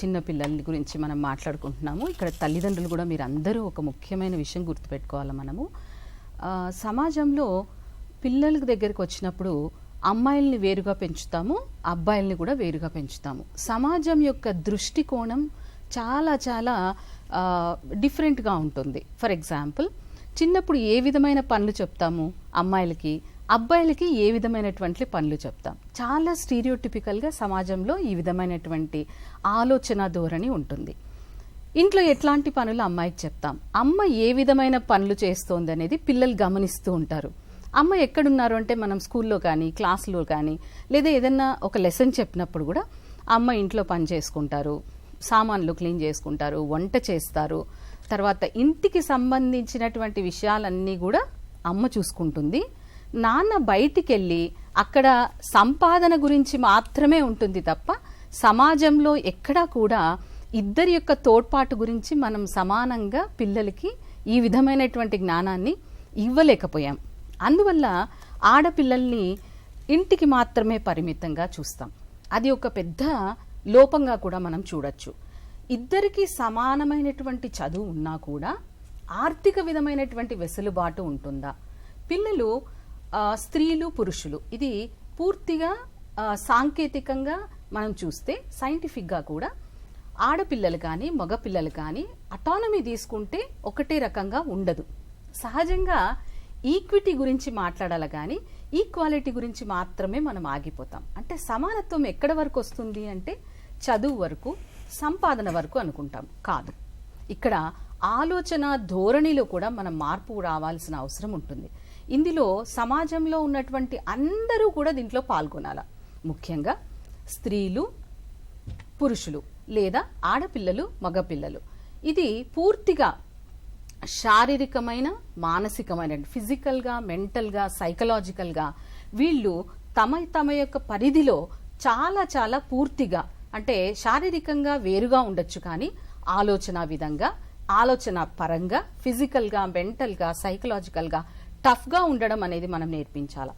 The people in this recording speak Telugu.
చిన్న పిల్లల గురించి మనం మాట్లాడుకుంటున్నాము. ఇక్కడ తల్లిదండ్రులు కూడా మీరు అందరూ ఒక ముఖ్యమైన విషయం గుర్తుపెట్టుకోవాలి. మనము సమాజంలో పిల్లల దగ్గరికి వచ్చినప్పుడు అమ్మాయిల్ని వేరుగా పెంచుతాము, అబ్బాయిల్ని కూడా వేరుగా పెంచుతాము. సమాజం యొక్క దృష్టికోణం చాలా చాలా డిఫరెంట్గా ఉంటుంది. ఫర్ ఎగ్జాంపుల్, చిన్నప్పుడు ఏ విధమైన పనులు చెప్తాము అమ్మాయిలకి, అబ్బాయిలకి ఏ విధమైనటువంటి పనులు చెప్తాం. చాలా స్టీరియోటిపికల్గా సమాజంలో ఈ విధమైనటువంటి ఆలోచన ధోరణి ఉంటుంది. ఇంట్లో ఎట్లాంటి పనులు అమ్మాయికి చెప్తాం, అమ్మ ఏ విధమైన పనులు చేస్తోంది అనేది పిల్లలు గమనిస్తూ ఉంటారు. అమ్మ ఎక్కడున్నారు అంటే మనం స్కూల్లో కానీ క్లాసులో కానీ లేదా ఏదన్నా ఒక లెసన్ చెప్పినప్పుడు కూడా అమ్మ ఇంట్లో పని చేసుకుంటారు, సామాన్లు క్లీన్ చేసుకుంటారు, వంట చేస్తారు, తర్వాత ఇంటికి సంబంధించినటువంటి విషయాలన్నీ కూడా అమ్మ చూసుకుంటుంది. నాన్న బయటికి వెళ్ళి అక్కడ సంపాదన గురించి మాత్రమే ఉంటుంది తప్ప సమాజంలో ఎక్కడా కూడా ఇద్దరి యొక్క తోడ్పాటు గురించి మనం సమానంగా పిల్లలకి ఈ విధమైనటువంటి జ్ఞానాన్ని ఇవ్వలేకపోయాం. అందువల్ల ఆడపిల్లల్ని ఇంటికి మాత్రమే పరిమితంగా చూస్తాం. అది ఒక పెద్ద లోపంగా కూడా మనం చూడొచ్చు. ఇద్దరికి సమానమైనటువంటి చదువు ఉన్నా కూడా ఆర్థిక విధమైనటువంటి వెసులుబాటు ఉంటుందా? పిల్లలు స్త్రీలు పురుషులు ఇది పూర్తిగా సాంకేతికంగా మనం చూస్తే సైంటిఫిక్గా కూడా ఆడపిల్లలు కానీ మగపిల్లలు కానీ అటానమీ తీసుకుంటే ఒకటే రకంగా ఉండదు. సహజంగా ఈక్విటీ గురించి మాట్లాడాలి కానీ ఈక్వాలిటీ గురించి మాత్రమే మనం ఆగిపోతాం. అంటే సమానత్వం ఎక్కడ వరకు వస్తుంది అంటే చదువు వరకు, సంపాదన వరకు అనుకుంటాం. కాదు, ఇక్కడ ఆలోచన ధోరణిలో కూడా మనం మార్పు రావాల్సిన అవసరం ఉంటుంది. ఇందులో సమాజంలో ఉన్నటువంటి అందరూ కూడా దీంట్లో పాల్గొనాల. ముఖ్యంగా స్త్రీలు పురుషులు లేదా ఆడపిల్లలు మగపిల్లలు. ఇది పూర్తిగా శారీరకమైన మానసికమైన ఫిజికల్గా మెంటల్గా సైకలాజికల్గా వీళ్ళు తమ యొక్క పరిధిలో చాలా చాలా పూర్తిగా అంటే శారీరకంగా వేరుగా ఉండొచ్చు కానీ ఆలోచన విధంగా ఆలోచన పరంగా ఫిజికల్గా మెంటల్గా సైకలాజికల్గా టఫ్గా ఉండడం అనేది మనం నేర్పించాలి.